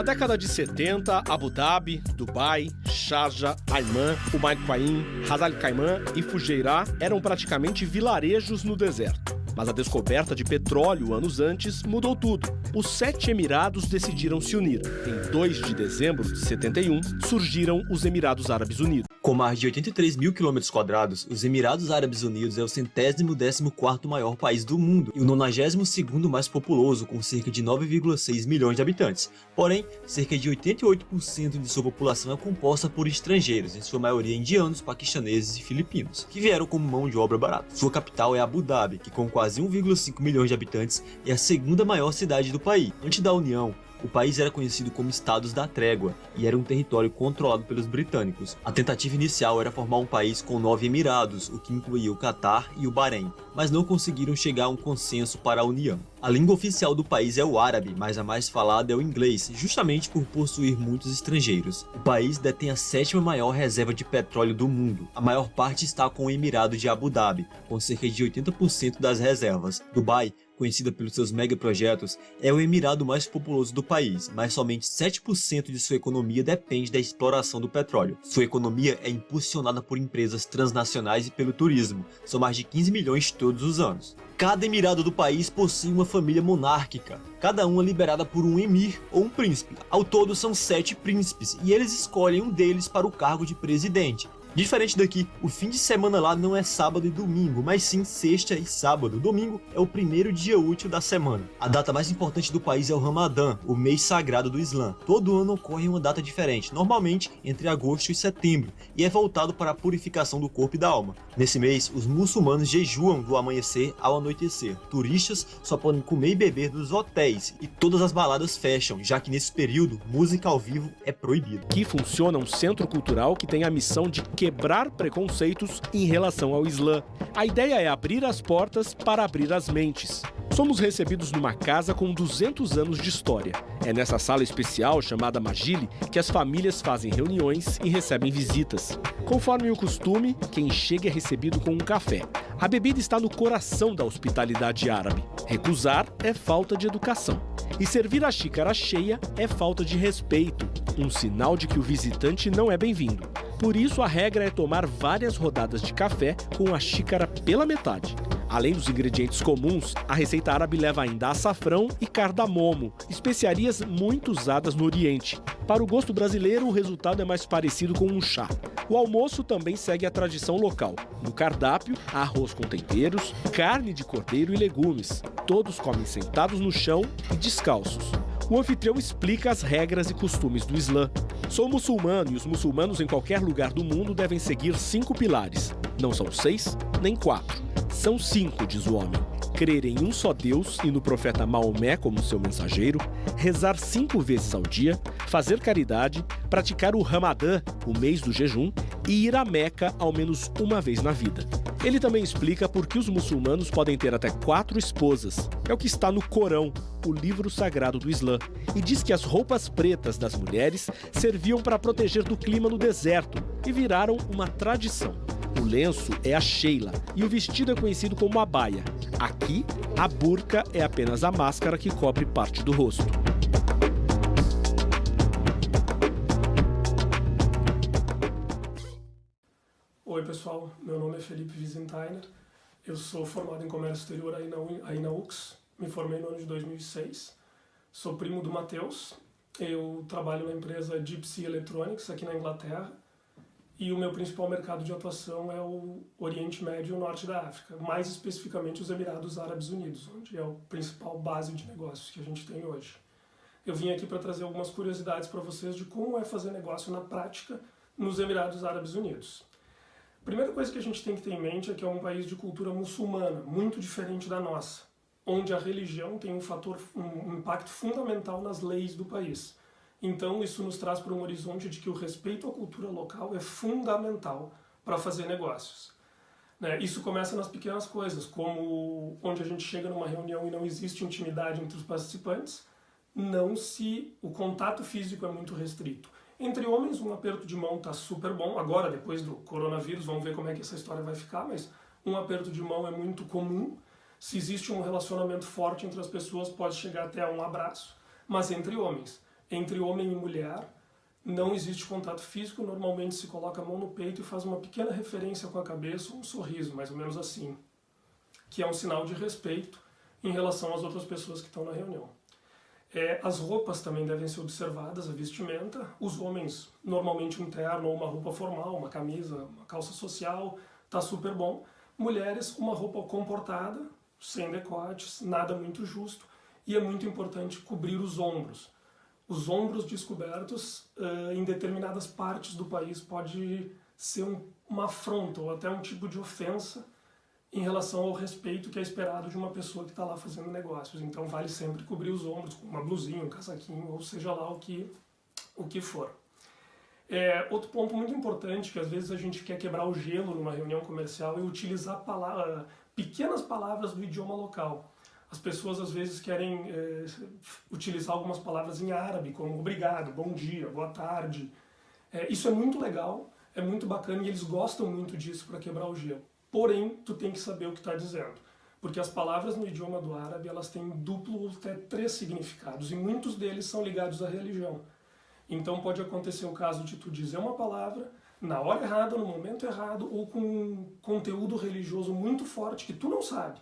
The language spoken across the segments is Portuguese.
Na década de 70, Abu Dhabi, Dubai, Sharjah, Amman, Umm Quwain, Ras Al Khaimah e Fujairah eram praticamente vilarejos no deserto. Mas a descoberta de petróleo anos antes mudou tudo. Os 7 Emirados decidiram se unir. Em 2 de dezembro de 71, surgiram os Emirados Árabes Unidos. Com mais de 83 mil quilômetros quadrados, os Emirados Árabes Unidos é o 114º maior país do mundo e o 92º mais populoso, com cerca de 9,6 milhões de habitantes. Porém, cerca de 88% de sua população é composta por estrangeiros, em sua maioria indianos, paquistaneses e filipinos, que vieram como mão de obra barata. Sua capital é Abu Dhabi, que com quase 1,5 milhões de habitantes é a segunda maior cidade do país. Antes da União, o país era conhecido como Estados da Trégua e era um território controlado pelos britânicos. A tentativa inicial era formar um país com 9 emirados, o que incluía o Catar e o Bahrein, mas não conseguiram chegar a um consenso para a união. A língua oficial do país é o árabe, mas a mais falada é o inglês, justamente por possuir muitos estrangeiros. O país detém a 7ª maior reserva de petróleo do mundo. A maior parte está com o Emirado de Abu Dhabi, com cerca de 80% das reservas. Dubai, conhecida pelos seus megaprojetos, é o emirado mais populoso do país, mas somente 7% de sua economia depende da exploração do petróleo. Sua economia é impulsionada por empresas transnacionais e pelo turismo, são mais de 15 milhões todos os anos. Cada emirado do país possui uma família monárquica, cada uma liberada por um emir ou um príncipe. Ao todo são 7 príncipes e eles escolhem um deles para o cargo de presidente. Diferente daqui, o fim de semana lá não é sábado e domingo, mas sim sexta e sábado. Domingo é o primeiro dia útil da semana. A data mais importante do país é o Ramadã, o mês sagrado do Islã. Todo ano ocorre uma data diferente, normalmente entre agosto e setembro, e é voltado para a purificação do corpo e da alma. Nesse mês, os muçulmanos jejuam do amanhecer ao anoitecer. Turistas só podem comer e beber dos hotéis, e todas as baladas fecham, já que nesse período, música ao vivo é proibida. Aqui funciona um centro cultural que tem a missão de quebrar preconceitos em relação ao Islã. A ideia é abrir as portas para abrir as mentes. Somos recebidos numa casa com 200 anos de história. É nessa sala especial, chamada Majili, que as famílias fazem reuniões e recebem visitas. Conforme o costume, quem chega é recebido com um café. A bebida está no coração da hospitalidade árabe. Recusar é falta de educação. E servir a xícara cheia é falta de respeito, um sinal de que o visitante não é bem-vindo. Por isso, a regra é tomar várias rodadas de café com a xícara pela metade. Além dos ingredientes comuns, a receita árabe leva ainda açafrão e cardamomo, especiarias muito usadas no Oriente. Para o gosto brasileiro, o resultado é mais parecido com um chá. O almoço também segue a tradição local. No cardápio, há arroz com temperos, carne de cordeiro e legumes. Todos comem sentados no chão e descalços. O anfitrião explica as regras e costumes do Islã. Sou muçulmano e os muçulmanos em qualquer lugar do mundo devem seguir 5 pilares. Não são 6, nem 4. São 5, diz o homem. Crer em um só Deus e no profeta Maomé como seu mensageiro, rezar 5 vezes ao dia, fazer caridade, praticar o Ramadã, o mês do jejum, e ir a Meca ao menos uma vez na vida. Ele também explica por que os muçulmanos podem ter até 4 esposas. É o que está no Corão, o livro sagrado do Islã, e diz que as roupas pretas das mulheres serviam para proteger do clima no deserto e viraram uma tradição. O lenço é a sheila e o vestido é conhecido como abaia. Aqui, a burca é apenas a máscara que cobre parte do rosto. Oi pessoal, meu nome é Felipe Wiesentheimer, eu sou formado em Comércio Exterior aí na UX, me formei no ano de 2006, sou primo do Matheus, eu trabalho na empresa Deep Sea Electronics aqui na Inglaterra e o meu principal mercado de atuação é o Oriente Médio e o Norte da África, mais especificamente os Emirados Árabes Unidos, onde é a principal base de negócios que a gente tem hoje. Eu vim aqui para trazer algumas curiosidades para vocês de como é fazer negócio na prática nos Emirados Árabes Unidos. A primeira coisa que a gente tem que ter em mente é que é um país de cultura muçulmana, muito diferente da nossa, onde a religião tem um impacto fundamental nas leis do país. Então isso nos traz para um horizonte de que o respeito à cultura local é fundamental para fazer negócios. Isso começa nas pequenas coisas, como onde a gente chega numa reunião e não existe intimidade entre os participantes, o contato físico é muito restrito. Entre homens, um aperto de mão está super bom. Agora, depois do coronavírus, vamos ver como é que essa história vai ficar, mas um aperto de mão é muito comum. Se existe um relacionamento forte entre as pessoas, pode chegar até a um abraço. Mas entre homens, entre homem e mulher, não existe contato físico, normalmente se coloca a mão no peito e faz uma pequena referência com a cabeça, um sorriso, mais ou menos assim, que é um sinal de respeito em relação às outras pessoas que estão na reunião. As roupas também devem ser observadas, a vestimenta. Os homens, normalmente um terno ou uma roupa formal, uma camisa, uma calça social, tá super bom. Mulheres, uma roupa comportada, sem decotes, nada muito justo. E é muito importante cobrir os ombros. Os ombros descobertos em determinadas partes do país pode ser uma afronta ou até um tipo de ofensa em relação ao respeito que é esperado de uma pessoa que está lá fazendo negócios. Então vale sempre cobrir os ombros com uma blusinha, um casaquinho, ou seja lá o que for. Outro ponto muito importante, que às vezes a gente quer quebrar o gelo numa reunião comercial, é utilizar pequenas palavras do idioma local. As pessoas às vezes querem utilizar algumas palavras em árabe, como obrigado, bom dia, boa tarde. Isso é muito legal, é muito bacana e eles gostam muito disso para quebrar o gelo. Porém, tu tem que saber o que está dizendo, porque as palavras no idioma do árabe elas têm duplo ou até 3 significados e muitos deles são ligados à religião. Então pode acontecer o caso de tu dizer uma palavra na hora errada, no momento errado ou com um conteúdo religioso muito forte que tu não sabe,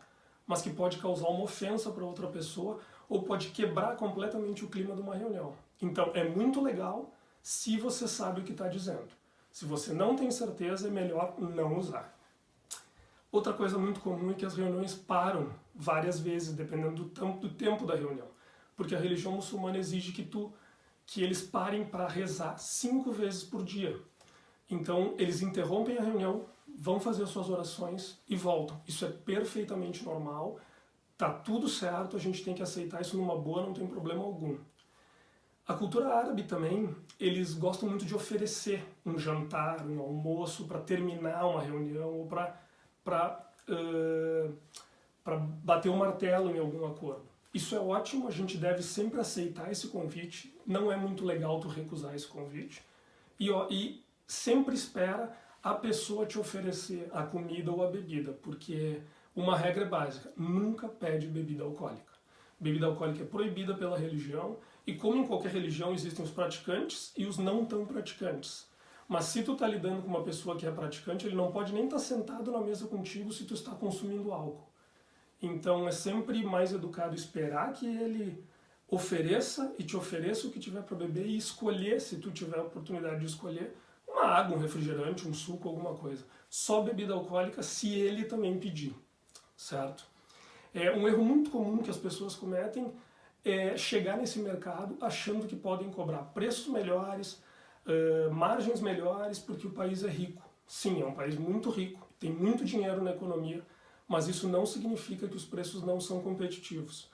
mas que pode causar uma ofensa para outra pessoa ou pode quebrar completamente o clima de uma reunião. Então é muito legal se você sabe o que está dizendo. Se você não tem certeza, é melhor não usar. Outra coisa muito comum é que as reuniões param várias vezes, dependendo do tempo da reunião. Porque a religião muçulmana exige que eles parem para rezar 5 vezes por dia. Então, eles interrompem a reunião, vão fazer as suas orações e voltam. Isso é perfeitamente normal, tá tudo certo, a gente tem que aceitar isso numa boa, não tem problema algum. A cultura árabe também, eles gostam muito de oferecer um jantar, um almoço para terminar uma reunião ou para bater o martelo em algum acordo. Isso é ótimo, a gente deve sempre aceitar esse convite, não é muito legal tu recusar esse convite, e sempre espera a pessoa te oferecer a comida ou a bebida, porque uma regra é básica, nunca pede bebida alcoólica. Bebida alcoólica é proibida pela religião, e como em qualquer religião existem os praticantes e os não tão praticantes. Mas se tu está lidando com uma pessoa que é praticante, ele não pode nem estar sentado na mesa contigo se tu está consumindo álcool. Então é sempre mais educado esperar que ele ofereça e te ofereça o que tiver para beber e escolher, se tu tiver a oportunidade de escolher, uma água, um refrigerante, um suco, alguma coisa. Só bebida alcoólica se ele também pedir, certo? Um erro muito comum que as pessoas cometem é chegar nesse mercado achando que podem cobrar preços melhores, margens melhores, porque o país é rico. Sim, é um país muito rico, tem muito dinheiro na economia, mas isso não significa que os preços não são competitivos.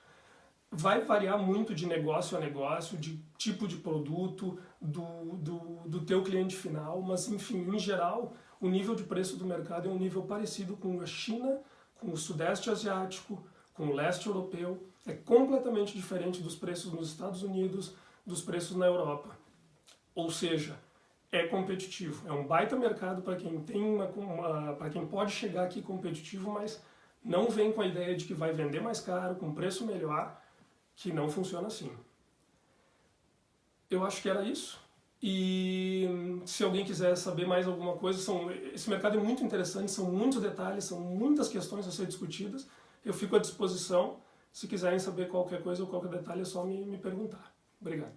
Vai variar muito de negócio a negócio, de tipo de produto, do teu cliente final, mas enfim, em geral, o nível de preço do mercado é um nível parecido com a China, com o Sudeste Asiático, com o Leste Europeu, é completamente diferente dos preços nos Estados Unidos, dos preços na Europa. Ou seja, é competitivo. É um baita mercado para quem para quem pode chegar aqui competitivo, mas não vem com a ideia de que vai vender mais caro, com preço melhor, que não funciona assim. Eu acho que era isso. E se alguém quiser saber mais alguma coisa, esse mercado é muito interessante, são muitos detalhes, são muitas questões a ser discutidas. Eu fico à disposição. Se quiserem saber qualquer coisa ou qualquer detalhe, é só me perguntar. Obrigado.